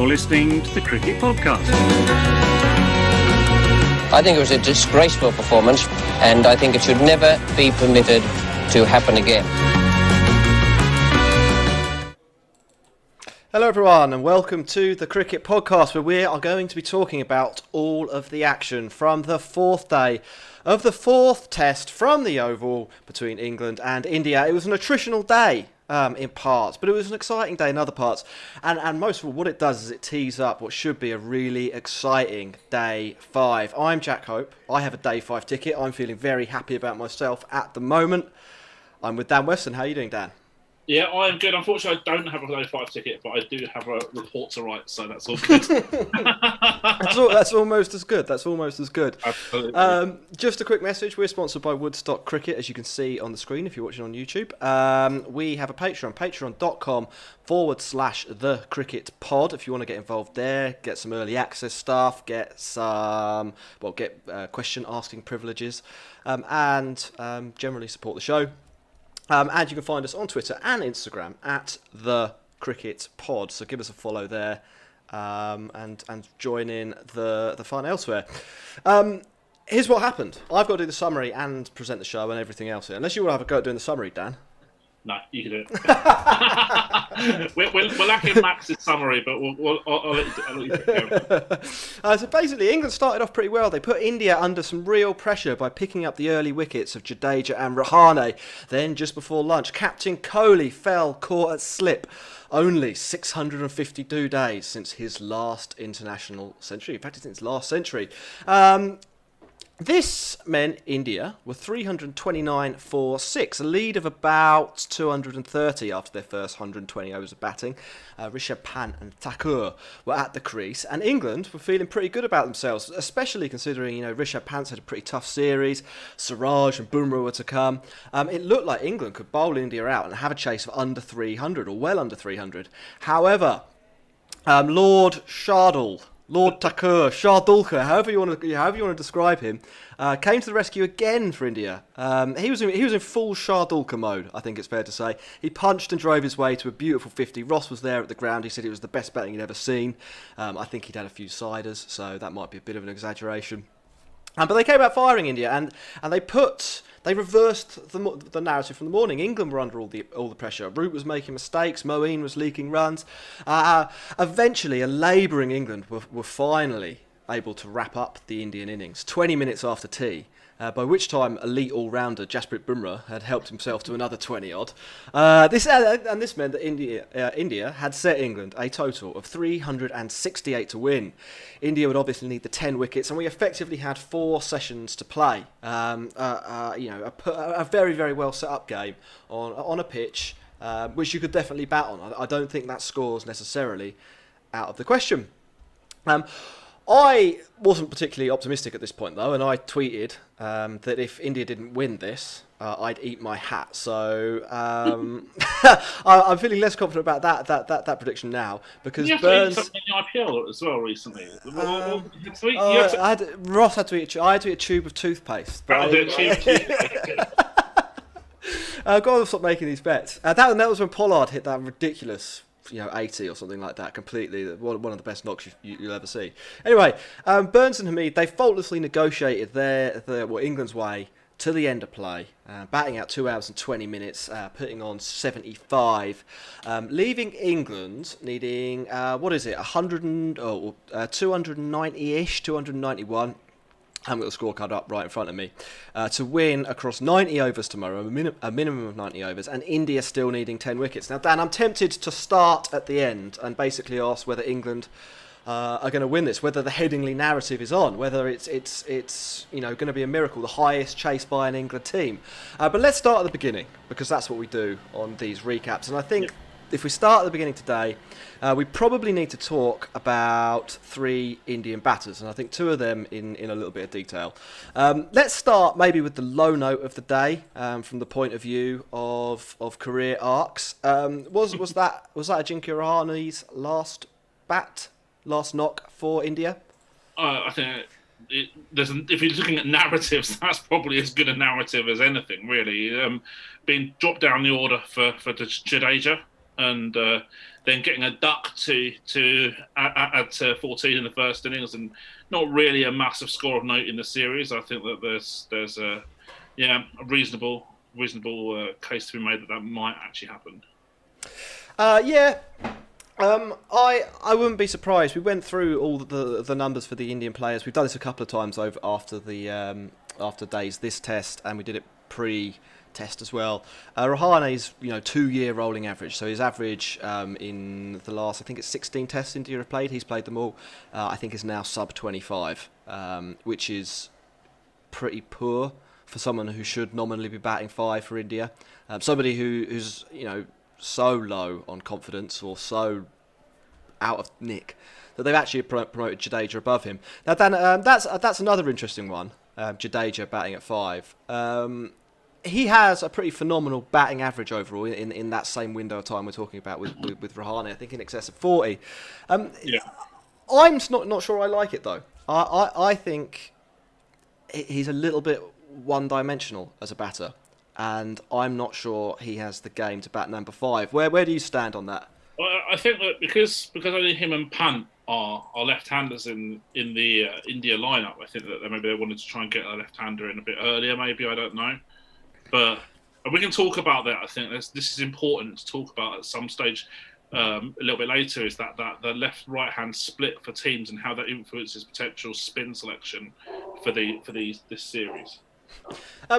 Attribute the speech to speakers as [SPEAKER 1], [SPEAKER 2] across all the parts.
[SPEAKER 1] You're listening to the Cricket Podcast.
[SPEAKER 2] I think it was a disgraceful performance, and I think it should never be permitted to happen again.
[SPEAKER 3] Hello everyone and welcome to the Cricket Podcast, where we are going to be talking about all of the action from the fourth day of the fourth test from the Oval between England and India. It was an attritional day in parts, but it was an exciting day in other parts. And most of all, what it does is it tees up what should be a really exciting day 5. I'm Jack Hope. I have a day 5 ticket. I'm feeling very happy about myself at the moment. I'm with Dan Weston. How are you doing, Dan?
[SPEAKER 4] Yeah, I'm good. Unfortunately, I don't have a day 5 ticket, but I do have a report to write, so that's all good.
[SPEAKER 3] That's almost as good. That's almost as good.
[SPEAKER 4] Absolutely.
[SPEAKER 3] Just a quick message. We're sponsored by Woodstock Cricket, as you can see on the screen if you're watching on YouTube. We have a Patreon, patreon.com/The Cricket Pod. If you want to get involved there, get some early access stuff, get question asking privileges, and generally support the show. And you can find us on Twitter and Instagram at The Cricket Pod. So give us a follow there and join in the fun elsewhere. Here's what happened. I've got to do the summary and present the show and everything else here. Unless you want to have a go at doing the summary, Dan.
[SPEAKER 4] No, you can do it. we're lacking Max's summary, but I'll let you go.
[SPEAKER 3] So basically, England started off pretty well. They put India under some real pressure by picking up the early wickets of Jadeja and Rahane. Then, just before lunch, Captain Kohli fell caught at slip. Only 652 days since his last international century. In fact, it's his last century. This meant India were 329 for 6, a lead of about 230 after their first 120 overs of batting. Rishabh Pant and Thakur were at the crease, and England were feeling pretty good about themselves, especially considering, Rishabh Pant's had a pretty tough series. Siraj and Bumrah were to come. It looked like England could bowl India out and have a chase of under 300 or well under 300. However, Lord Thakur, Shardulkar, however you want to describe him, came to the rescue again for India. He was in full Shardulkar mode, I think it's fair to say. He punched and drove his way to a beautiful 50. Ross was there at the ground. He said it was the best batting he'd ever seen. I think he'd had a few siders, so that might be a bit of an exaggeration. But they came out firing India, and they reversed the narrative from the morning. England were under all the pressure. Root was making mistakes. Moeen was leaking runs. Eventually, a labouring England were finally able to wrap up the Indian innings 20 minutes after tea. By which time, elite all-rounder Jasprit Bumrah had helped himself to another 20-odd. This meant that India had set England a total of 368 to win. India would obviously need the 10 wickets, and we effectively had 4 sessions to play. A very, very well set up game on a pitch, which you could definitely bat on. I don't think that score's necessarily out of the question. I wasn't particularly optimistic at this point, though, and I tweeted that if India didn't win this, I'd eat my hat. So I'm feeling less confident about that prediction now, because
[SPEAKER 4] you have
[SPEAKER 3] Burns.
[SPEAKER 4] to eat something in the IPL as well recently.
[SPEAKER 3] Ross had to eat. I had to eat a tube of toothpaste. I've got to stop making these bets. That was when Pollard hit that ridiculous 80 or something like that, completely one of the best knocks you'll ever see. Anyway, Burns and Hameed, they faultlessly negotiated England's way to the end of play, batting out 2 hours and 20 minutes, putting on 75, leaving England needing 290-ish, 291. I haven't got the scorecard up right in front of me, to win across 90 overs tomorrow, a minimum of 90 overs, and India still needing 10 wickets. Now, Dan, I'm tempted to start at the end and basically ask whether England are going to win this, whether the Headingley narrative is on, whether it's going to be a miracle, the highest chase by an England team. But let's start at the beginning, because that's what we do on these recaps. And I think if we start at the beginning today, we probably need to talk about 3 Indian batters, and I think 2 of them in a little bit of detail. Let's start maybe with the low note of the day, from the point of view of career arcs. Was that Ajinkya Rahane's last knock for India?
[SPEAKER 4] I think if you're looking at narratives, that's probably as good a narrative as anything, really. Being dropped down the order for Jadeja, and then getting a duck to add to 14 in the first innings, and not really a massive score of note in the series. I think that there's a reasonable case to be made that might actually happen.
[SPEAKER 3] I wouldn't be surprised. We went through all the numbers for the Indian players. We've done this a couple of times after days this test, and we did it pre-test as well. Rahane's 2-year rolling average. So his average in the last, I think it's 16 tests India have played. He's played them all. I think is now sub 25, which is pretty poor for someone who should nominally be batting 5 for India. Somebody who's so low on confidence or so out of nick that they've actually promoted Jadeja above him. Now, Dan, that's another interesting one. Jadeja batting at 5. He has a pretty phenomenal batting average overall in that same window of time we're talking about with Rahane. I think in excess of 40. I'm not sure I like it though. I think he's a little bit one-dimensional as a batter, and I'm not sure he has the game to bat number 5. Where do you stand on that?
[SPEAKER 4] Well, I think that because only him and Pant are left-handers in the India lineup, I think that maybe they wanted to try and get a left-hander in a bit earlier. Maybe, I don't know, but we can talk about that. I think this is important to talk about at some stage. A little bit later is that the left-right hand split for teams and how that influences potential spin selection for this series.
[SPEAKER 3] I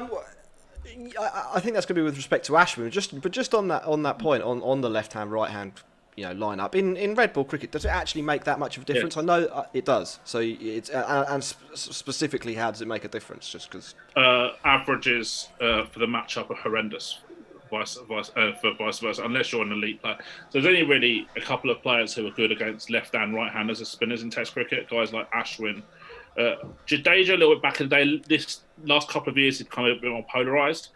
[SPEAKER 3] think that's going to be with respect to Ashwin. But just on that point on the left hand right hand lineup in red ball cricket, does it actually make that much of a difference? Yeah. I know it does. So it's and specifically, how does it make a difference? Just because
[SPEAKER 4] averages for the matchup are horrendous. Vice versa, unless you're an elite player. So there's only really a couple of players who are good against left and right handers as spinners in Test cricket. Guys like Ashwin, Jadeja a little bit back in the day. This last couple of years, he's become a bit more polarised,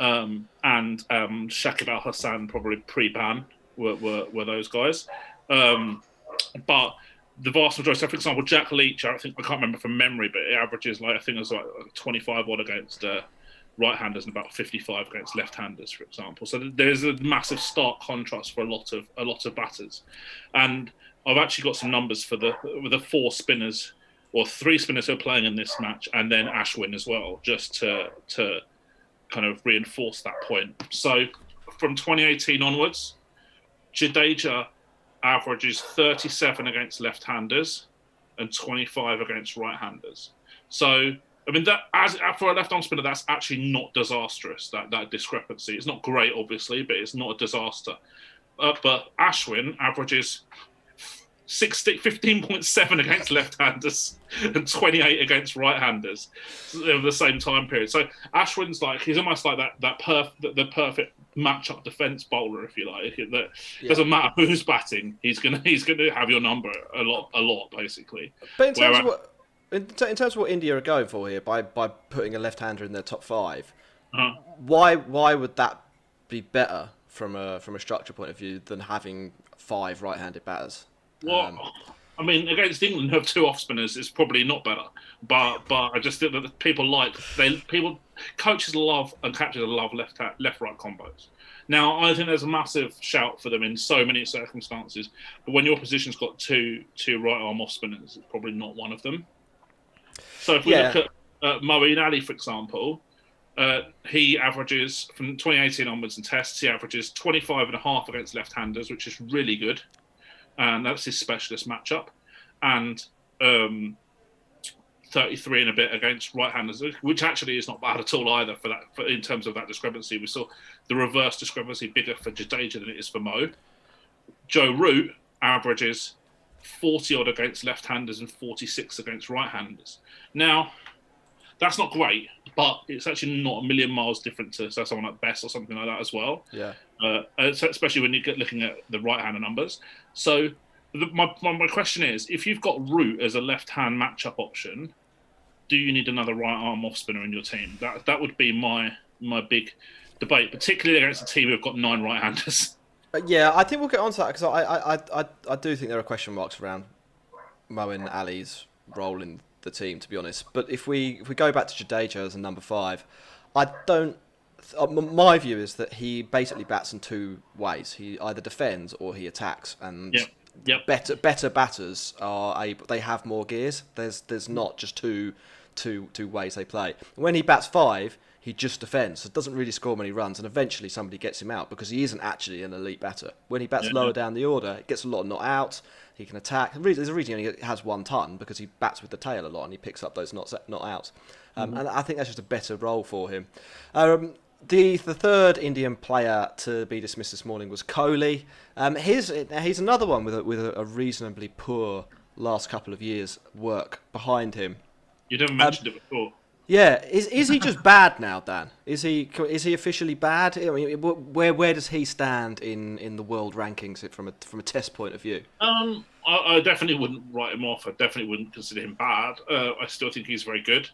[SPEAKER 4] and Shakib Al Hassan probably pre-ban were those guys. But the vast majority, so for example, Jack Leach, I can't remember from memory, but it averages I think it was 25 odd against right-handers and about 55 against left-handers, for example. So there's a massive stark contrast for a lot of batters. And I've actually got some numbers for the 4 spinners or 3 spinners who are playing in this match, and then Ashwin as well, just to kind of reinforce that point. So from 2018 onwards, Jadeja averages 37 against left-handers and 25 against right-handers. So I mean, that for a left-arm spinner, that's actually not disastrous, that discrepancy. It's not great, obviously, but it's not a disaster. But Ashwin averages 15.7 against left-handers and 28 against right-handers over the same time period. So Ashwin's he's almost like the perfect matchup defence bowler, if you like. That doesn't matter who's batting, he's gonna have your number a lot basically.
[SPEAKER 3] But in terms of what India are going for here, by putting a left-hander in their top 5, why would that be better from a structure point of view than having 5 right-handed batters?
[SPEAKER 4] Well, I mean, against England, who have 2 off-spinners, it's probably not better. But I just think that coaches love and captains love left-right combos. Now, I think there's a massive shout for them in so many circumstances. But when your position's got two right-arm off-spinners, it's probably not one of them. So if we look at Moeen Ali, for example, he averages, from 2018 onwards in tests, he averages 25.5 against left-handers, which is really good. And that's his specialist matchup. And 33 and a bit against right-handers, which actually is not bad at all either in terms of that discrepancy. We saw the reverse discrepancy bigger for Jadeja than it is for Mo. Joe Root averages 40 odd against left-handers and 46 against right-handers. Now, that's not great, but it's actually not a million miles different to someone like Bess or something like that as well.
[SPEAKER 3] Yeah.
[SPEAKER 4] Especially when you get looking at the right-hander numbers. So my question is, if you've got Root as a left-hand matchup option, do you need another right-arm off-spinner in your team? That would be my big debate, particularly against a team who've got 9 right-handers.
[SPEAKER 3] Yeah, I think we'll get on to that because I do think there are question marks around Moeen Ali's role in the team, to be honest. But if we go back to Jadeja as a number 5, I don't My view is that he basically bats in two ways. He either defends or he attacks, and better batters are able. They have more gears. There's not just two ways they play. When he bats 5, he just defends. So it doesn't really score many runs, and eventually somebody gets him out because he isn't actually an elite batter. When he bats lower down the order, it gets a lot of not outs. He can attack. There's a reason he only has 1 ton, because he bats with the tail a lot and he picks up those not outs. And I think that's just a better role for him. The third Indian player to be dismissed this morning was Kohli. He's another one with a reasonably poor last couple of years' work behind him.
[SPEAKER 4] You never mentioned it before.
[SPEAKER 3] Yeah, is he just bad now, Dan? Is he officially bad? I mean, where does he stand in the world rankings from a test point of view?
[SPEAKER 4] I definitely wouldn't write him off. I definitely wouldn't consider him bad. I still think he's very good.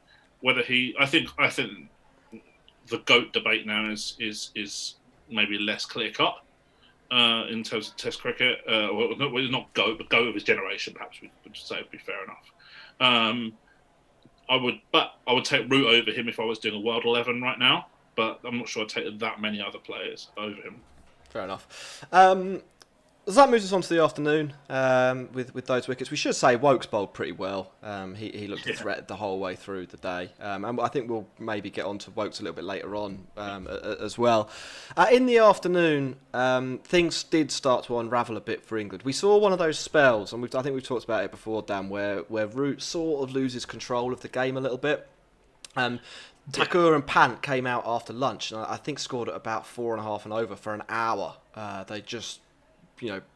[SPEAKER 4] I think the GOAT debate now is maybe less clear cut in terms of Test cricket. Well, not GOAT, but GOAT of his generation. Perhaps we would say would be fair enough. I would take Root over him if I was doing a World 11 right now, but I'm not sure I'd take that many other players over him.
[SPEAKER 3] Fair enough. So that moves us on to the afternoon with those wickets. We should say Woakes bowled pretty well. He looked a threat the whole way through the day. And I think we'll maybe get on to Woakes a little bit later on as well. In the afternoon, things did start to unravel a bit for England. We saw one of those spells, and I think we've talked about it before, Dan, where Root sort of loses control of the game a little bit. Thakur and Pant came out after lunch, and I think scored at about 4.5 and over for an hour. They just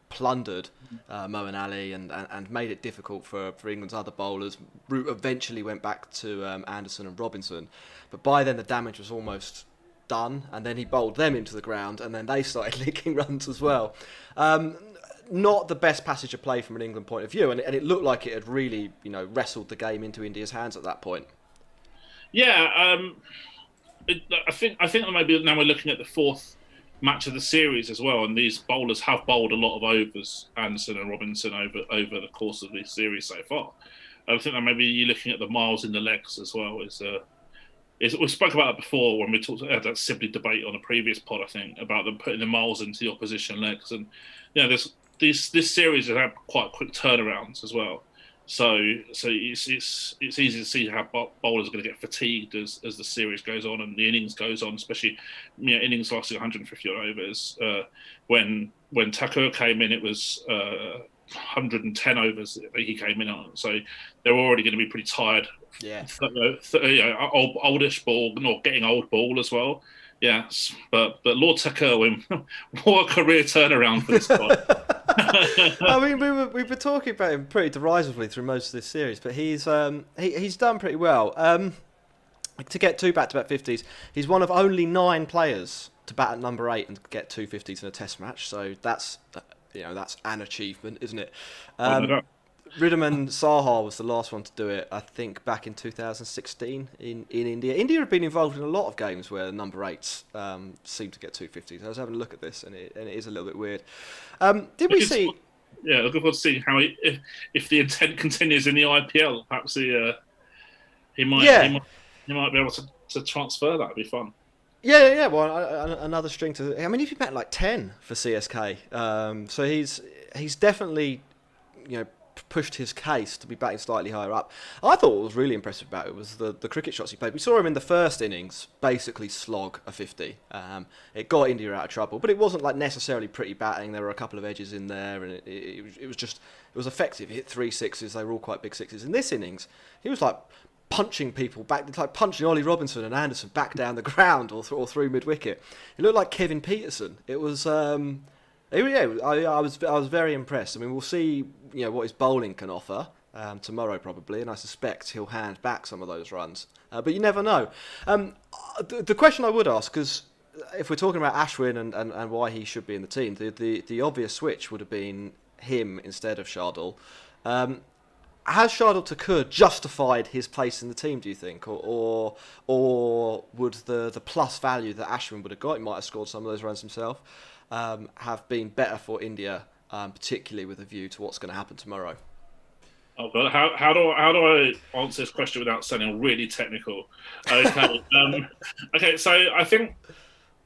[SPEAKER 3] plundered Moeen Ali and made it difficult for England's other bowlers. Root eventually went back to Anderson and Robinson, but by then the damage was almost done, and then he bowled them into the ground, and then they started leaking runs as well. Not the best passage of play from an England point of view, and it looked like it had really wrestled the game into India's hands at that point.
[SPEAKER 4] Yeah, I think maybe now we're looking at the 4th match of the series as well, and these bowlers have bowled a lot of overs, Anderson and Robinson, over the course of this series so far. I think that maybe you're looking at the miles in the legs as well. We spoke about that before when we had that Sibley debate on a previous pod, I think, about them putting the miles into the opposition legs, and this series has had quite quick turnarounds as well. So it's easy to see how bowlers are going to get fatigued as the series goes on and the innings goes on, especially innings lasting 150 overs. When Thakur came in, it was 110 overs that he came in on, so they're already going to be pretty tired.
[SPEAKER 3] Yeah,
[SPEAKER 4] oldish ball, not getting old ball as well. Yes, but Lord Thakur, what a career turnaround for this guy.
[SPEAKER 3] I mean, we've been talking about him pretty derisively through most of this series, but he's done pretty well. To get 2 back-to-back 50s, he's one of only 9 players to bat at number 8 and get 2 50s in a Test match. So that's an achievement, isn't it? Ridham Saha was the last one to do it, I think, back in 2016 in India. India have been involved in a lot of games where the number 8s seem to get 250s. I was having a look at this, and it is a little bit weird. Looking forward to seeing how if the intent continues in the IPL, perhaps he might be able to transfer that. It'd be fun. Yeah. Well, another string to. I mean, if he bat like 10 for CSK, so he's definitely pushed his case to be batting slightly higher up. I thought what was really impressive about it was the cricket shots he played. We saw him in the first innings basically slog a 50. It got India out of trouble, but it wasn't like necessarily pretty batting. There were a couple of edges in there, and it was effective. He hit 3 sixes. They were all quite big sixes. In this innings, he was like punching people back, like punching Ollie Robinson and Anderson back down the ground or through mid wicket. It looked like Kevin Peterson. It was. I was very impressed. I mean, we'll see what his bowling can offer tomorrow probably, and I suspect he'll hand back some of those runs. But you never know. The question I would ask, because if we're talking about Ashwin and why he should be in the team, the obvious switch would have been him instead of Shardul. Has Shardul Thakur justified his place in the team, do you think? Or would the plus value that Ashwin would have got, he might have scored some of those runs himself, have been better for India, particularly with a view to what's going to happen tomorrow?
[SPEAKER 4] Oh God, how do I answer this question without sounding really technical? Okay, okay. So I think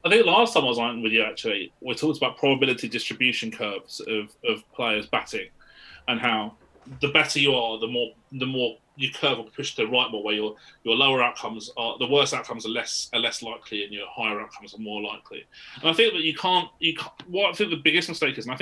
[SPEAKER 4] last time I was on with you, actually, we talked about probability distribution curves of players batting, and how the better you are, the more your curve will push to the right more, where your lower outcomes are, the worse outcomes are less likely, and your higher outcomes are more likely. And I think that you can't. What I think the biggest mistake is, and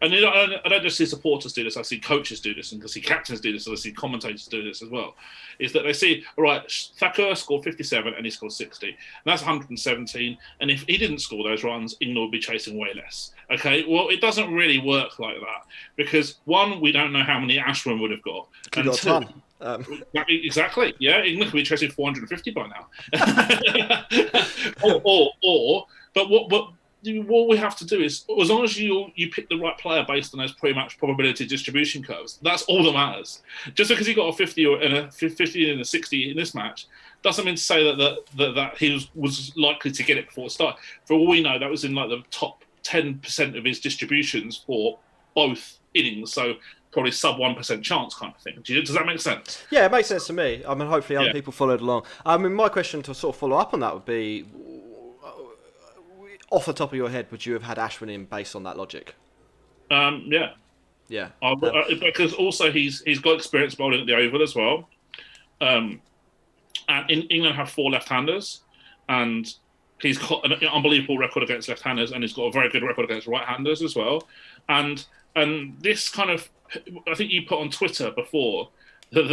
[SPEAKER 4] I don't just see supporters do this. I see coaches do this, and I see captains do this, and I see commentators do this as well. Is that they see, all right, Thakur scored 57 and he scored 60, and that's 117. And if he didn't score those runs, England would be chasing way less. Okay, well, it doesn't really work like that, because one, we don't know how many Ashwin would have got.
[SPEAKER 3] We got a ton.
[SPEAKER 4] Exactly. Yeah, England could be chasing 450 by now. But what we have to do is, as long as you pick the right player based on those pre-match probability distribution curves, that's all that matters. Just because he got a 50 and a 60 in this match doesn't mean to say that he was likely to get it before it started. For all we know, that was in like the top 10% of his distributions for both innings. So probably sub 1% chance kind of thing. Does that make sense?
[SPEAKER 3] Yeah, it makes sense to me. I mean, hopefully other people followed along. I mean, my question to sort of follow up on that would be, off the top of your head, would you have had Ashwin in based on that logic?
[SPEAKER 4] Yeah.
[SPEAKER 3] Yeah.
[SPEAKER 4] Because also he's got experience bowling at the Oval as well. And England have 4 left-handers, and he's got an unbelievable record against left-handers, and he's got a very good record against right-handers as well. And this kind of, I think you put on Twitter before, there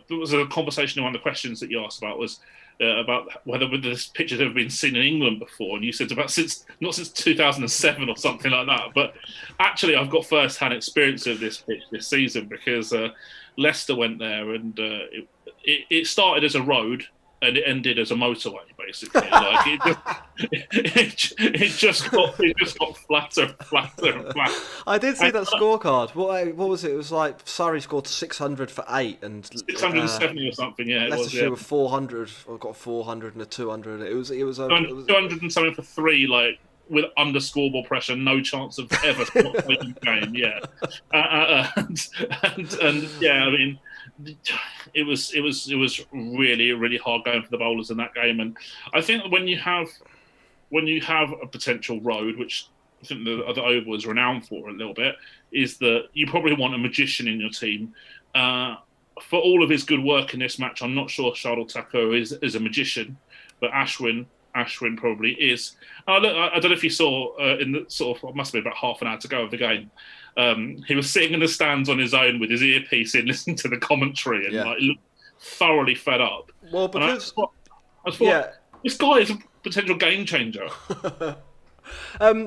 [SPEAKER 4] was a conversation in one of the questions that you asked about was about whether this picture had ever been seen in England before, and you said not since 2007 or something like that. But actually, I've got first-hand experience of this pitch this season, because Leicester went there, and it started as a road and it ended as a motorway, basically. Like it just got flatter and flatter and flatter.
[SPEAKER 3] I did see that scorecard. What was it? It was like Surrey scored 600 for 8 and
[SPEAKER 4] 670 or something. Yeah,
[SPEAKER 3] Leicestershire were 400. Or got 400 and a 200. It was
[SPEAKER 4] 200 and something for 3, like with under scoreboard pressure, no chance of ever playing the game. Yeah, and yeah, I mean, it was really, really hard going for the bowlers in that game. And I think when you have a potential road, which I think the Oval is renowned for a little bit, is that you probably want a magician in your team. For all of his good work in this match, I'm not sure Shardul Thakur is a magician, but Ashwin probably is. I don't know if you saw in the sort of, it must be about half an hour to go of the game. He was sitting in the stands on his own with his earpiece in, listening to the commentary, and like looked thoroughly fed up.
[SPEAKER 3] Well, because
[SPEAKER 4] I thought this guy is a potential game changer.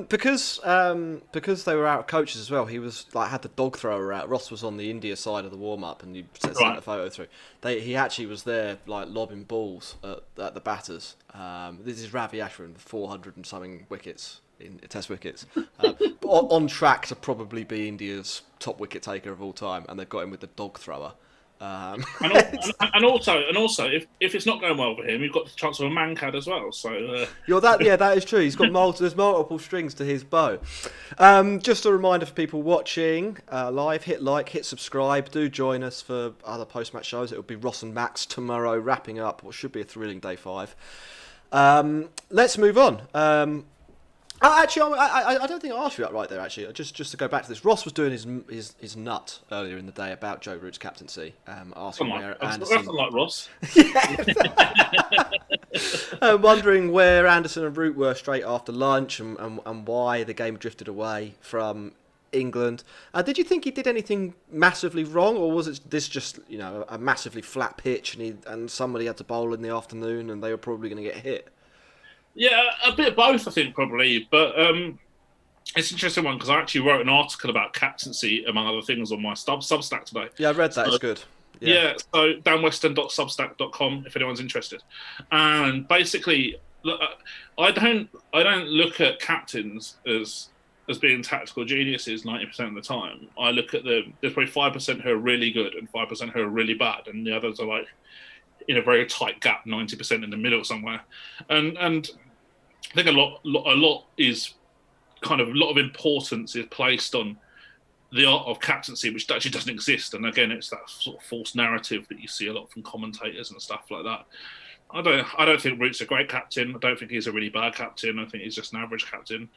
[SPEAKER 3] Because they were out of coaches as well. He was like had the dog thrower out. Ross was on the India side of the warm up, and you sent a photo through. He actually was there like lobbing balls at the batters. This is Ravi Ashwin with 400 and something wickets in Test wickets, on track to probably be India's top wicket taker of all time, and they've got him with the dog thrower.
[SPEAKER 4] And also, if it's not going well for him, you've got the chance of a mankad as well. So
[SPEAKER 3] that is true. He's got there's multiple strings to his bow. Just a reminder for people watching live: hit like, hit subscribe. Do join us for other post-match shows. It will be Ross and Max tomorrow, wrapping up what should be a thrilling day 5. Let's move on. Actually, I don't think I asked you that right there. Actually, just to go back to this, Ross was doing his nut earlier in the day about Joe Root's captaincy, asking where Anderson.
[SPEAKER 4] That's not like Ross.
[SPEAKER 3] Wondering where Anderson and Root were straight after lunch, and why the game drifted away from England. Did you think he did anything massively wrong, or was this just a massively flat pitch, and somebody had to bowl in the afternoon, and they were probably going to get hit?
[SPEAKER 4] Yeah, a bit of both, I think, probably. But it's an interesting one, because I actually wrote an article about captaincy, among other things, on my Substack today.
[SPEAKER 3] Yeah, I read that. It's good.
[SPEAKER 4] Yeah, so danweston.substack.com if anyone's interested. And basically, look, I don't look at captains as being tactical geniuses 90% of the time. I look at them. There's probably 5% who are really good and 5% who are really bad, and the others are like in a very tight gap, 90% in the middle somewhere. And I think a lot is kind of, a lot of importance is placed on the art of captaincy, which actually doesn't exist. And again, it's that sort of false narrative that you see a lot from commentators and stuff like that. I don't think Root's a great captain. I don't think he's a really bad captain. I think he's just an average captain.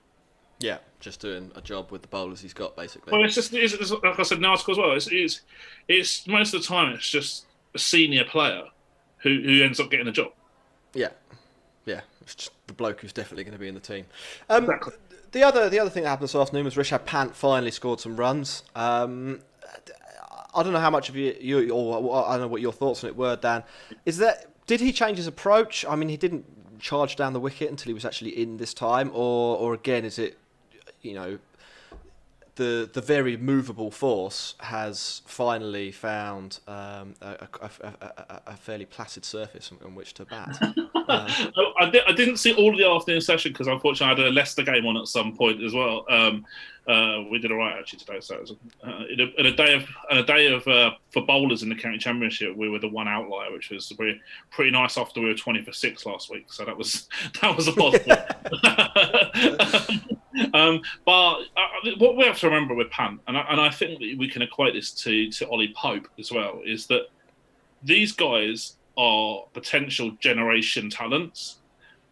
[SPEAKER 3] Yeah, just doing a job with the bowlers he's got, basically.
[SPEAKER 4] Well, it's like I said in the article as well. It's most of the time it's just a senior player who ends up getting a job.
[SPEAKER 3] Yeah. It's just the bloke who's definitely going to be in the team.
[SPEAKER 4] Exactly.
[SPEAKER 3] The other thing that happened this afternoon was Rishabh Pant finally scored some runs. I don't know how much of you or I don't know what your thoughts on it were, Dan. Did he change his approach? I mean, he didn't charge down the wicket until he was actually in this time, or again, is it, the very movable force has finally found a fairly placid surface on which to bat.
[SPEAKER 4] I didn't see all of the afternoon session because unfortunately I had a Leicester game on at some point as well. We did all right actually today. So it was, in a day of for bowlers in the county championship, we were the one outlier, which was pretty nice after we were 20 for 6 last week. So that was a positive. But what we have to remember with Pant, and I think that we can equate this to Ollie Pope as well, is that these guys are potential generation talents,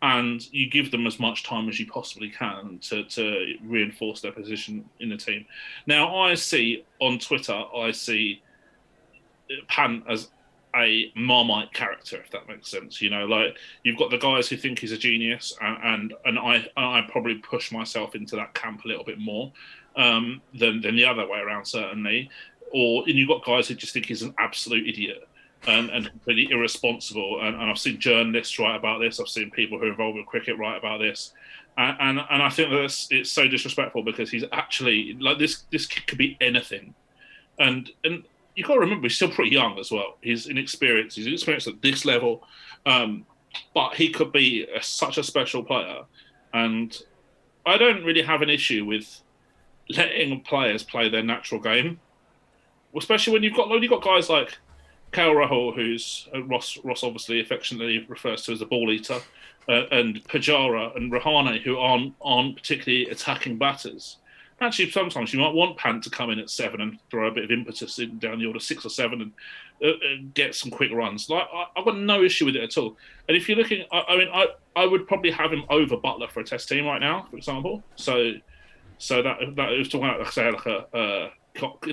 [SPEAKER 4] and you give them as much time as you possibly can to reinforce their position in the team. Now, I see on Twitter, Pant as a Marmite character, if that makes sense. Like you've got the guys who think he's a genius, and I probably push myself into that camp a little bit more than the other way around, certainly. And you've got guys who just think he's an absolute idiot and completely irresponsible. And I've seen journalists write about this. I've seen people who are involved with cricket write about this. And I think that it's so disrespectful because he's actually like this kid could be anything, and you've got to remember he's still pretty young as well. He's inexperienced. He's experienced at this level, but he could be such a special player. And I don't really have an issue with letting players play their natural game, especially when you've got guys like KL Rahul, who's Ross obviously affectionately refers to as a ball eater, and Pujara and Rahane, who aren't particularly attacking batters. Actually, sometimes you might want Pant to come in at 7 and throw a bit of impetus in down the order 6 or 7 and get some quick runs. Like I've got no issue with it at all. And if you're looking, I would probably have him over Butler for a Test team right now, for example. So that if talking about,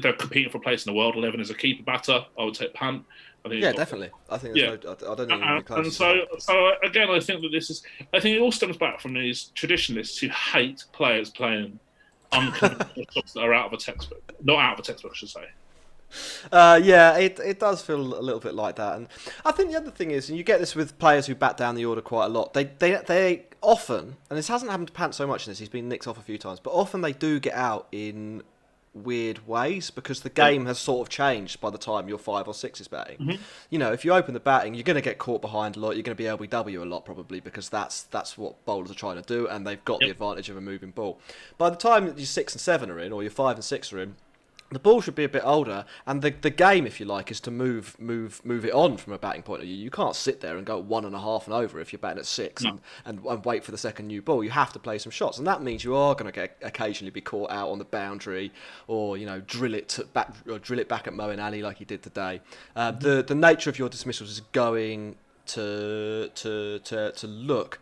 [SPEAKER 4] they're competing for a place in the world 11 as a keeper batter, I would take Pant. I think
[SPEAKER 3] definitely. I think I don't think it'd be close.
[SPEAKER 4] And so again, I think that I think it all stems back from these traditionalists who hate players playing unconventional shots that are out of a textbook. Not out of a textbook, I should say.
[SPEAKER 3] It does feel a little bit like that. And I think the other thing is, and you get this with players who bat down the order quite a lot, they often, and this hasn't happened to Pant so much in this, he's been nicked off a few times, but often they do get out in weird ways because the game has sort of changed by the time you're 5 or 6 is batting. Mm-hmm. If you open the batting, you're going to get caught behind a lot, you're going to be LBW a lot probably because that's what bowlers are trying to do, and they've got the advantage of a moving ball. By the time your 6 and 7 are in, or your 5 and 6 are in, the ball should be a bit older, and the game, if you like, is to move it on from a batting point of view. You can't sit there and go 1.5 and over if you're batting at 6 and wait for the second new ball. You have to play some shots, and that means you are going to occasionally be caught out on the boundary, or drill it back at Moeen Ali like he did today. The nature of your dismissals is going to look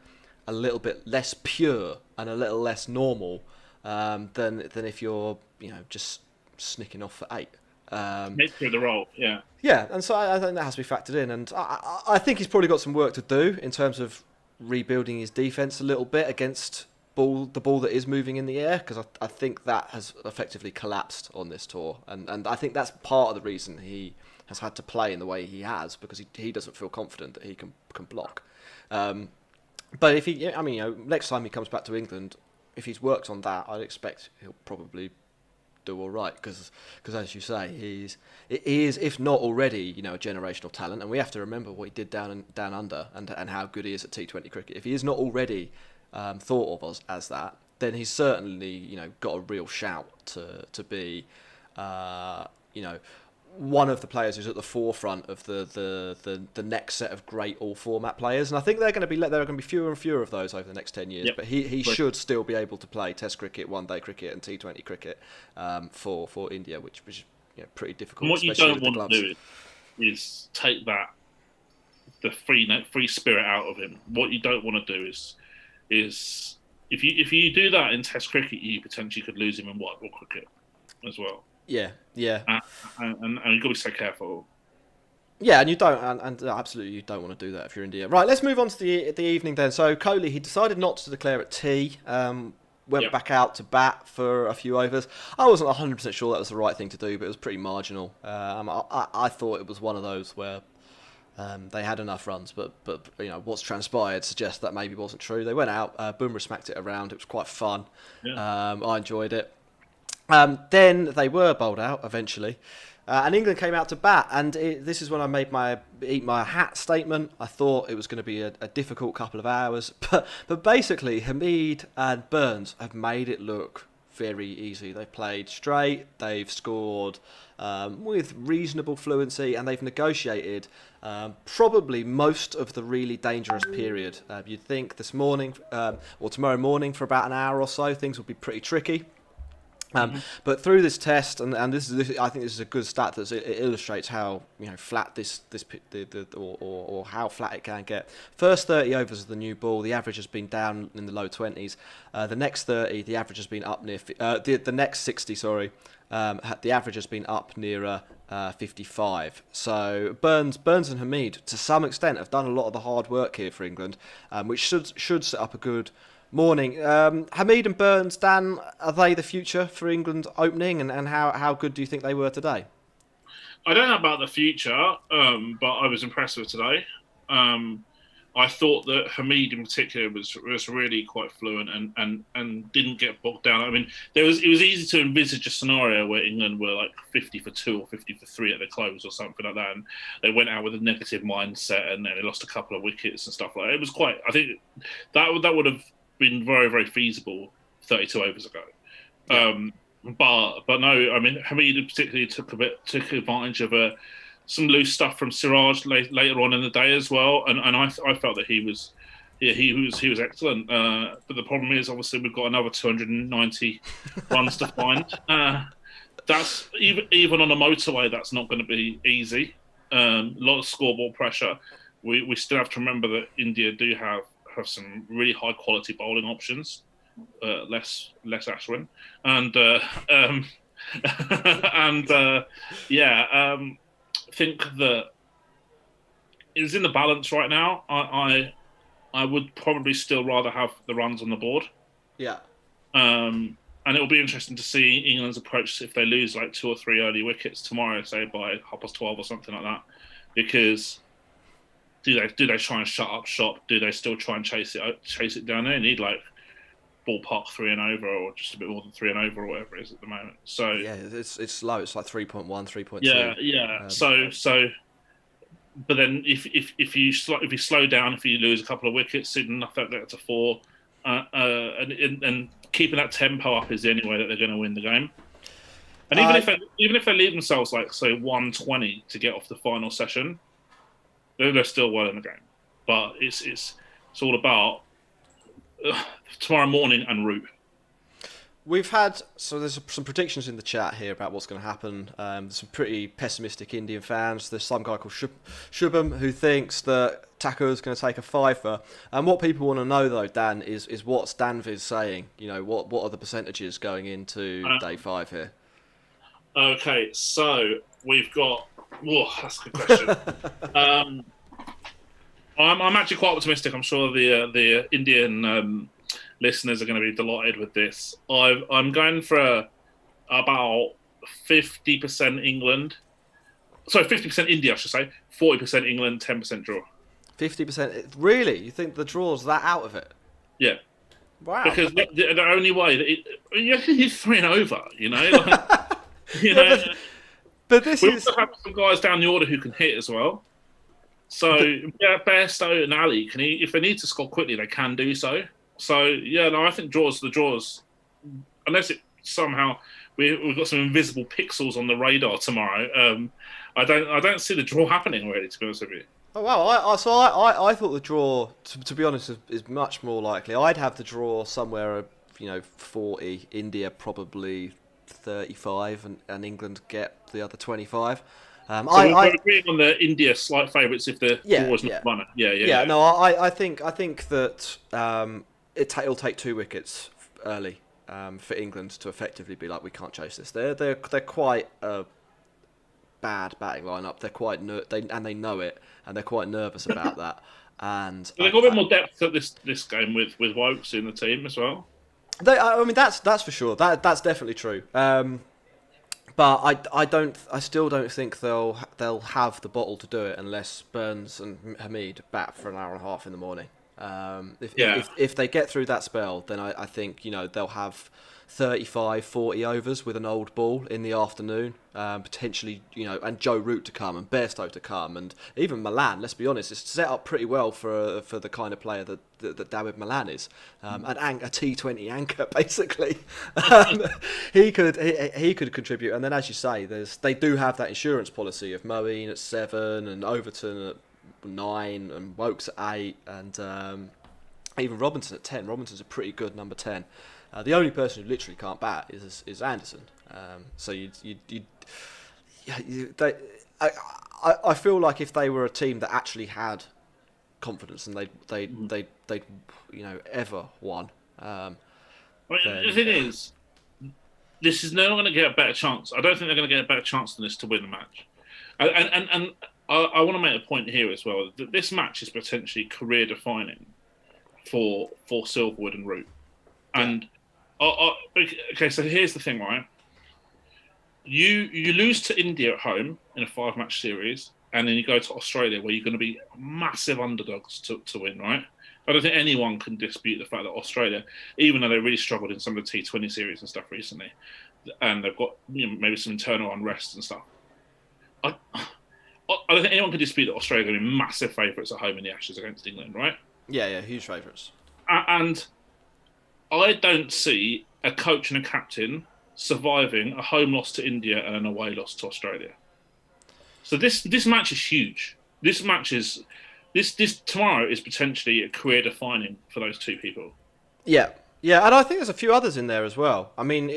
[SPEAKER 3] a little bit less pure and a little less normal than if you're just snicking off for 8.
[SPEAKER 4] Nature of the role, yeah.
[SPEAKER 3] Yeah, and so I think that has to be factored in, and I think he's probably got some work to do in terms of rebuilding his defence a little bit against the ball that is moving in the air, because I think that has effectively collapsed on this tour, and I think that's part of the reason he has had to play in the way he has, because he doesn't feel confident that he can block. But if next time he comes back to England, if he's worked on that, I'd expect he'll probably do all right, because as you say, he is, if not already, a generational talent, and we have to remember what he did down under and how good he is at T20 cricket. If he is not already thought of as that, then he's certainly got a real shout to be one of the players who's at the forefront of the next set of great all-format players, and I think there are going to be fewer and fewer of those over the next 10 years.
[SPEAKER 4] Yep.
[SPEAKER 3] But he should still be able to play Test cricket, one-day cricket, and T20 cricket for India, which is pretty difficult.
[SPEAKER 4] And what you
[SPEAKER 3] especially
[SPEAKER 4] don't
[SPEAKER 3] with the
[SPEAKER 4] want
[SPEAKER 3] gloves.
[SPEAKER 4] to do is take the free spirit out of him. What you don't want to do is if you do that in Test cricket, you potentially could lose him in white ball cricket as well.
[SPEAKER 3] Yeah.
[SPEAKER 4] And you've got to be so careful.
[SPEAKER 3] Yeah, and you don't, and absolutely you don't want to do that if you're India. Right, let's move on to the evening then. So Kohli, he decided not to declare at tea. Went back out to bat for a few overs. I wasn't 100% sure that was the right thing to do, but it was pretty marginal. I thought it was one of those where they had enough runs, but what's transpired suggests that maybe wasn't true. They went out, Bumrah smacked it around. It was quite fun. Yeah. I enjoyed it. Then they were bowled out eventually, and England came out to bat. And this is when I made my eat my hat statement. I thought it was going to be a difficult couple of hours, but basically Hameed and Burns have made it look very easy. They've played straight, they've scored with reasonable fluency, and they've negotiated probably most of the really dangerous period. You'd think this morning or tomorrow morning for about an hour or so things would be pretty tricky. But through this test, and this I think this is a good stat that it illustrates how flat or how flat it can get. First 30 overs of the new ball, the average has been down in the low 20s. The next 30, the average has been up near. The next 60, sorry, the average has been up nearer 55. So Burns and Hameed, to some extent, have done a lot of the hard work here for England, which should set up a good morning. Hameed and Burns, Dan, are they the future for England opening, and how good do you think they were today?
[SPEAKER 4] I don't know about the future, but I was impressed with today. I thought that Hameed in particular was really quite fluent and didn't get bogged down. I mean, it was easy to envisage a scenario where England were like 50 for 2 or 50 for 3 at the close or something like that, and they went out with a negative mindset and they lost a couple of wickets and stuff like that. It was quite. I think that would have been very, very feasible 32 overs ago. Yeah. But no, I mean, Hameed particularly took advantage of some loose stuff from Siraj later on in the day as well, and I felt that he was excellent. But the problem is, obviously, we've got another 290 runs to find. That's even on a motorway. That's not going to be easy. A lot of scoreboard pressure. We still have to remember that India do have some really high quality bowling options, less Ashwin, and I think that it's in the balance right now. I would probably still rather have the runs on the board.
[SPEAKER 3] Yeah.
[SPEAKER 4] And it'll be interesting to see England's approach if they lose like 2 or 3 early wickets tomorrow, say by 12:30 or something like that, because. Do they try and shut up shop? Do they still try and chase it down there? They need like ballpark 3 and over, or just a bit more than 3 and over, or whatever it is at the moment. So
[SPEAKER 3] yeah, it's low. It's like 3.1, 3.2.
[SPEAKER 4] Yeah. So, but then if you slow down, if you lose a couple of wickets, soon enough that to 4, and keeping that tempo up is the only way that they're going to win the game. And even if they leave themselves like say 120 to get off the final session, they're still well in the game. But it's all about tomorrow morning en route.
[SPEAKER 3] There's some predictions in the chat here about what's going to happen. There's some pretty pessimistic Indian fans. There's some guy called Shubham who thinks that Thakur is going to take a 5-fer. And what people want to know though, Dan, is what's Danviz saying? What are the percentages going into day 5 here?
[SPEAKER 4] Okay, so we've got. Whoa, that's a good question. I'm actually quite optimistic. I'm sure the Indian listeners are going to be delighted with this. I'm going for about 50% England. Sorry, 50% India, I should say. 40% England, 10% draw.
[SPEAKER 3] 50%? Really? You think the draw's that out of it?
[SPEAKER 4] Yeah.
[SPEAKER 3] Wow.
[SPEAKER 4] Because the only way that you can hit 3 and over, Like,
[SPEAKER 3] But this
[SPEAKER 4] we
[SPEAKER 3] is...
[SPEAKER 4] also have some guys down the order who can hit as well. So, Bairstow and Ali, if they need to score quickly, they can do so. So, I think the draws, unless it somehow we've got some invisible pixels on the radar tomorrow. I don't see the draw happening really, to be honest with you.
[SPEAKER 3] Oh wow! I thought the draw, to be honest, is much more likely. I'd have the draw somewhere, 40. India probably 35, and England get the other 25.
[SPEAKER 4] So we're agreeing on the India slight favourites if the draw is not running. Yeah.
[SPEAKER 3] No, I think that it'll take 2 wickets early for England to effectively be like, we can't chase this. They're quite a bad batting lineup. They're quite they know it, and they're quite nervous about that. And
[SPEAKER 4] they've got a bit more depth at this game with Woakes in the team as well.
[SPEAKER 3] That's for sure. That's definitely true. But I still don't think they'll have the bottle to do it unless Burns and Hameed bat for an hour and a half in the morning. If they get through that spell, then I think they'll have 35, 40 overs with an old ball in the afternoon, potentially, and Joe Root to come and Bairstow to come, and even Milan. Let's be honest, it's set up pretty well for the kind of player that David Milan is, a T20 anchor basically. He could contribute, and then as you say, they do have that insurance policy of Moeen at 7 and Overton at 9 and Woakes at 8 and even Robinson at 10. Robinson's a pretty good number 10. The only person who literally can't bat is Anderson. I feel like if they were a team that actually had confidence and they'd ever won.
[SPEAKER 4] The thing is, this is no going to get a better chance. I don't think they're going to get a better chance than this to win the match. And I want to make a point here as well that this match is potentially career defining for Silverwood and Root. And okay, so here's the thing, right? You lose to India at home in a 5-match series, and then you go to Australia where you're going to be massive underdogs to win, right? I don't think anyone can dispute the fact that Australia, even though they really struggled in some of the T20 series and stuff recently, and they've got maybe some internal unrest and stuff, I don't think anyone can dispute that Australia are going to be massive favourites at home in the Ashes against England, right?
[SPEAKER 3] Yeah, huge favourites.
[SPEAKER 4] And I don't see a coach and a captain surviving a home loss to India and an away loss to Australia. So this match is huge. This tomorrow is potentially a career defining for those two people. Yeah,
[SPEAKER 3] and I think there's a few others in there as well. I mean,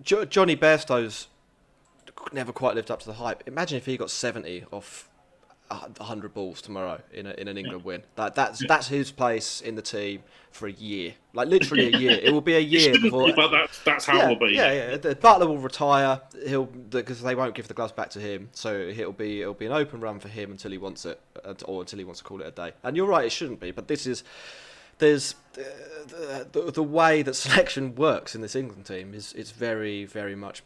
[SPEAKER 3] Johnny Bairstow's never quite lived up to the hype. Imagine if he got 70 off 100 balls tomorrow in an England win. That's his place in the team for a year, like literally a year. It will be a year before.
[SPEAKER 4] But that's how it will be.
[SPEAKER 3] Yeah. Butler will retire. Because they won't give the gloves back to him, so it'll be an open run for him until he wants it, or until he wants to call it a day. And you're right, it shouldn't be. But there's the way that selection works in this England team is very, very much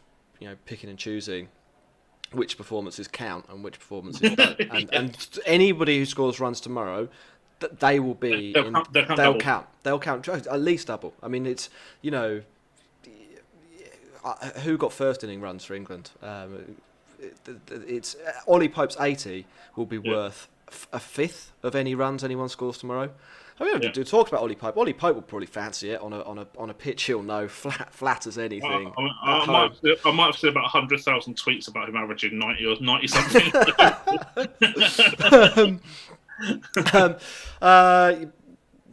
[SPEAKER 3] picking and choosing which performances count and which performances don't. And anybody who scores runs tomorrow, they will be. They'll count. They'll count at least double. I mean, it's who got first inning runs for England. It's Ollie Pope's 80 will be worth a fifth of any runs anyone scores tomorrow. I mean, we talked about Ollie Pope. Ollie Pope will probably fancy it on a pitch he'll know flat as anything.
[SPEAKER 4] I might have said about 100,000 tweets about him averaging 90 or 90 something.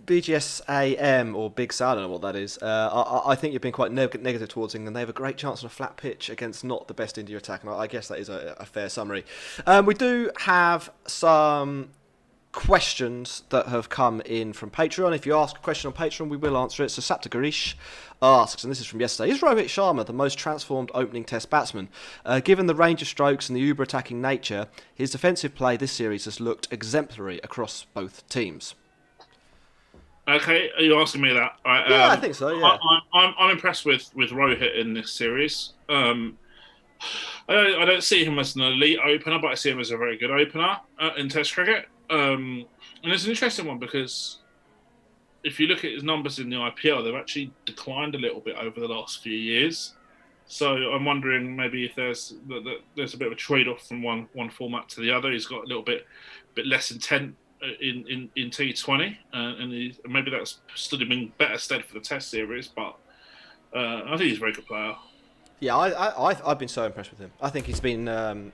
[SPEAKER 3] BGSAM or Big Sal, I don't know what that is. I think you've been quite negative towards England. They have a great chance on a flat pitch against not the best India attack, and I guess that is a fair summary. We do have some questions that have come in from Patreon. If you ask a question on Patreon, we will answer it. So Sapta Garish asks, and this is from yesterday, is Rohit Sharma the most transformed opening test batsman? Given the range of strokes and the uber attacking nature, his defensive play this series has looked exemplary across both teams.
[SPEAKER 4] Okay, are you asking me that?
[SPEAKER 3] I think so, yeah.
[SPEAKER 4] I'm impressed with Rohit in this series. I don't see him as an elite opener, but I see him as a very good opener in Test cricket. And it's an interesting one because if you look at his numbers in the IPL, they've actually declined a little bit over the last few years. So I'm wondering maybe if there's a bit of a trade-off from one format to the other. He's got a little bit less intent in T20, and maybe that's stood him in better stead for the Test series. But I think he's a very good player.
[SPEAKER 3] Yeah, I've been so impressed with him. I think he's been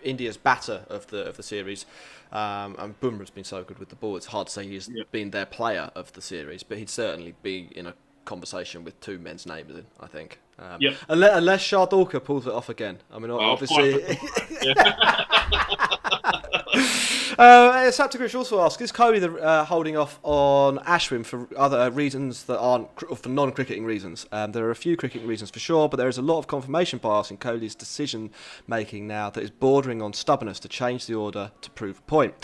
[SPEAKER 3] India's batter of the series. And Bumrah's been so good with the ball. It's hard to say he's been their player of the series, but he'd certainly be in a conversation with two men's names in, I think. Unless Shardulkar pulls it off again. I mean, obviously. Saptagrish also asks, is Kohli holding off on Ashwin for other reasons that aren't for non-cricketing reasons? There are a few cricketing reasons for sure, but there is a lot of confirmation bias in Kohli's decision making now that is bordering on stubbornness to change the order to prove a point.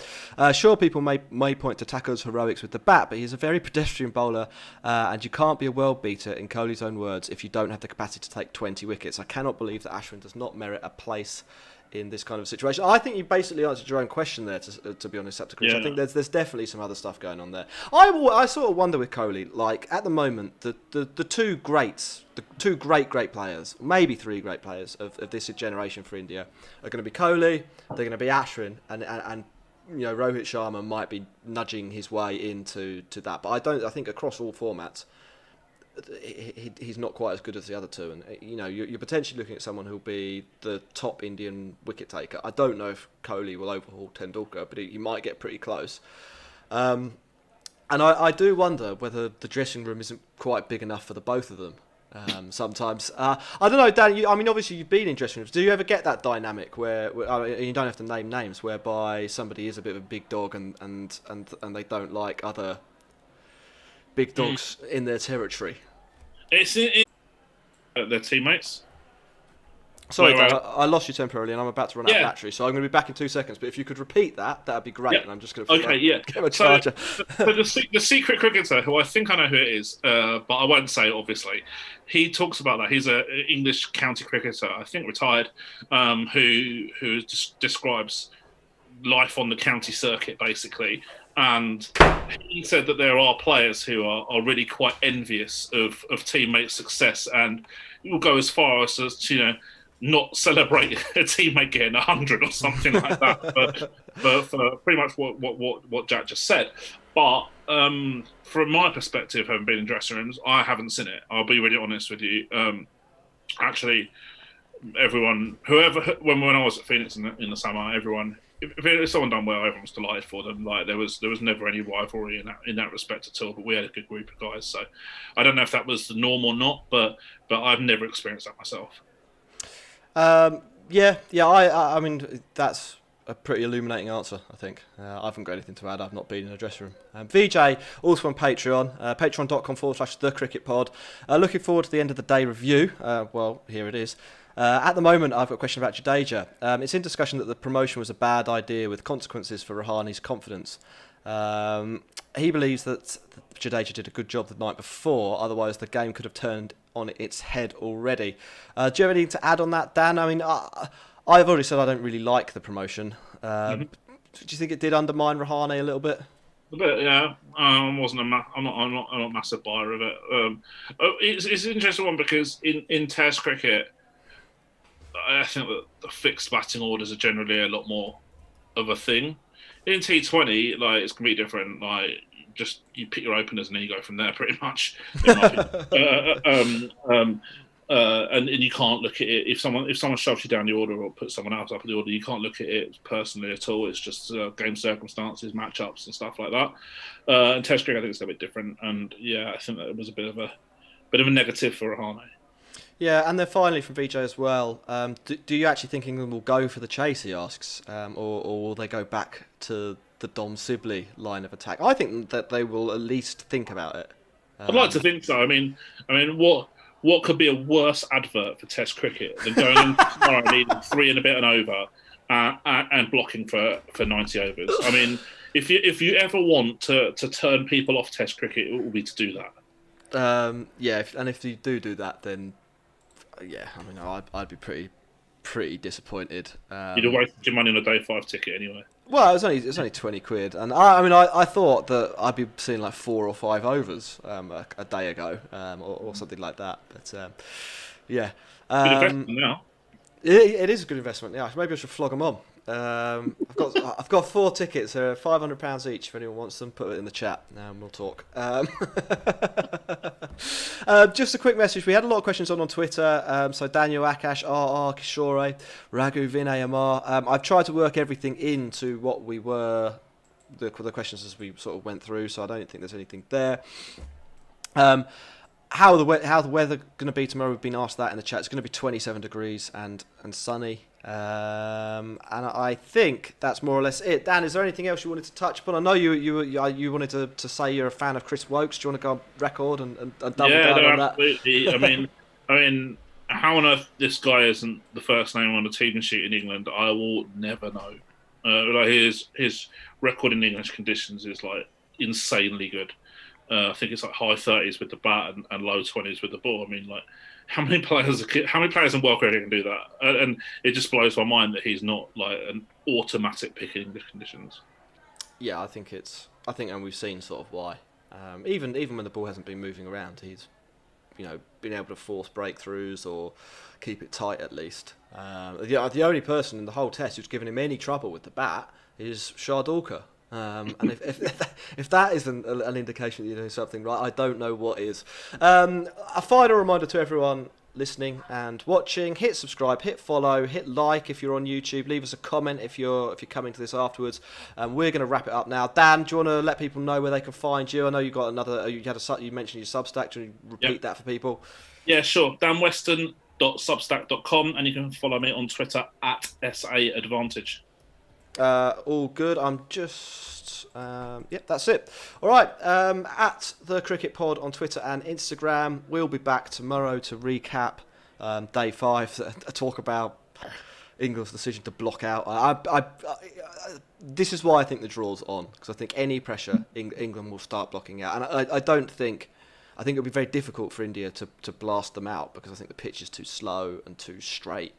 [SPEAKER 3] Sure, people may point to Thakur's heroics with the bat, but he's a very pedestrian bowler, and you can't be a world beater, in Kohli's own words, if you don't have the capacity to take 20 wickets. I cannot believe that Ashwin does not merit a place in this kind of situation. I think you basically answered your own question there, to be honest, Saptagrish. I think there's definitely some other stuff going on there. I sort of wonder with Kohli, like, at the moment, the two greats, the two great players, maybe three great players of this generation for India are going to be Kohli, they're going to be Ashwin, and Rohit Sharma might be nudging his way into that. But I think across all formats, he's not quite as good as the other two, and you're potentially looking at someone who'll be the top Indian wicket taker. I don't know if Kohli will overhaul Tendulkar, but he might get pretty close. And I do wonder whether the dressing room isn't quite big enough for the both of them. Sometimes I don't know, Dan. Obviously you've been in dressing rooms. Do you ever get that dynamic where you don't have to name names, whereby somebody is a bit of a big dog and they don't like other big dogs in their territory?
[SPEAKER 4] It's their teammates.
[SPEAKER 3] Sorry, Dan, I lost you temporarily, and I'm about to run out of battery, so I'm going to be back in 2 seconds. But if you could repeat that'd be great. And I'm just going to get my charger.
[SPEAKER 4] So the secret cricketer, who I think I know who it is, but I won't say it, obviously. He talks about that. He's an English county cricketer, I think retired, who just describes life on the county circuit, basically. And he said that there are players who are really quite envious of teammates' success, and will go as far as to not celebrate a teammate getting 100 or something like that. but for pretty much what Jack just said. But from my perspective, having been in dressing rooms, I haven't seen it. I'll be really honest with you. Actually, everyone, when I was at Phoenix in the summer, everyone. If someone done well, everyone was delighted for them. Like there was never any rivalry in that respect at all. But we had a good group of guys, so I don't know if that was the norm or not. But I've never experienced that myself.
[SPEAKER 3] I mean that's a pretty illuminating answer, I think. I haven't got anything to add. I've not been in a dressing room. VJ, also on Patreon, patreon.com/thecricketpod. Looking forward to the end of the day review. Here it is. At the moment, I've got a question about Jadeja. It's in discussion that the promotion was a bad idea with consequences for Rahane's confidence. He believes that Jadeja did a good job the night before, otherwise the game could have turned on its head already. Do you have anything to add on that, Dan? I mean, I've already said I don't really like the promotion. Do you think it did undermine Rahane a little bit?
[SPEAKER 4] A bit, yeah. I'm not a massive buyer of it. It's an interesting one because in Test cricket, I think that the fixed batting orders are generally a lot more of a thing. In T20, like it's completely different. Like just you pick your openers and then you go from there, pretty much. And you can't look at it if someone shoves you down the order or puts someone else up in the order. You can't look at it personally at all. It's just game circumstances, matchups, and stuff like that. And Test cricket, I think it's a bit different. And yeah, I think that it was a bit of a negative for Rahane.
[SPEAKER 3] Yeah, and then finally from VJ as well, do you actually think England will go for the chase, he asks, or will they go back to the Dom Sibley line of attack? I think that they will at least think about it.
[SPEAKER 4] I'd like to think so. I mean, what could be a worse advert for Test cricket than going in tomorrow and needing 3 and a bit and over and blocking for 90 overs? I mean, if you ever want to turn people off Test cricket, it will be to do that.
[SPEAKER 3] If you do that, then yeah, I mean, I'd be pretty disappointed.
[SPEAKER 4] You'd have wasted your money on a day 5 ticket anyway.
[SPEAKER 3] Well, it's only 20 quid, and I thought that I'd be seeing like 4 or 5 overs a day ago, or something like that. But yeah,
[SPEAKER 4] now.
[SPEAKER 3] It is a good investment. Yeah, maybe I should flog them on. I've got 4 tickets. They're £500 each. If anyone wants them, put it in the chat, and we'll talk. Just a quick message. We had a lot of questions on Twitter. So Daniel, Akash, RR, Kishore, Raghu, Vinay, Amar. I've tried to work everything into what we were the questions as we sort of went through. So I don't think there's anything there. How the weather going to be tomorrow? We've been asked that in the chat. It's going to be 27 degrees and sunny. And I think that's more or less it. Dan, is there anything else you wanted to touch upon? I know you wanted to say you're a fan of Chris Woakes. Do you want to go on record and double down on
[SPEAKER 4] absolutely.
[SPEAKER 3] that?
[SPEAKER 4] I mean, how on earth this guy isn't the first name on a team sheet in England? I will never know. Like his record in English conditions is like insanely good. I think it's like high 30s with the bat and low 20s with the ball. I mean, like, how many players in world cricket can do that? And it just blows my mind that he's not like an automatic pick in English conditions.
[SPEAKER 3] Yeah, I think, and we've seen sort of why. Even when the ball hasn't been moving around, he's been able to force breakthroughs or keep it tight at least. The only person in the whole test who's given him any trouble with the bat is Shardulkar. And if that isn't an indication that you're doing something right, I don't know what is. A final reminder to everyone listening and watching: hit subscribe, hit follow, hit like if you're on YouTube. Leave us a comment if you're coming to this afterwards. We're going to wrap it up now. Dan, do you want to let people know where they can find you? I know you got another. You mentioned your Substack. Do you repeat that for people?
[SPEAKER 4] Yeah, sure. danweston.substack.com, and you can follow me on Twitter at SAAdvantage.
[SPEAKER 3] All good. I'm just that's it. All right, at the Cricket Pod on Twitter and Instagram. We'll be back tomorrow to recap day 5, talk about England's decision to block out. This is why I think the draw's on, because I think any pressure England will start blocking out, and I think it'll be very difficult for India to blast them out, because I think the pitch is too slow and too straight.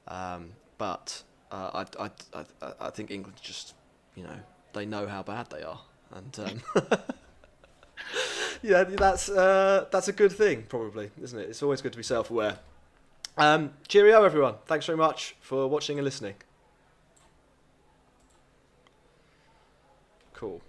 [SPEAKER 3] But I think England just, they know how bad they are, and that's a good thing, probably, isn't it? It's always good to be self-aware. Cheerio, everyone. Thanks very much for watching and listening. Cool.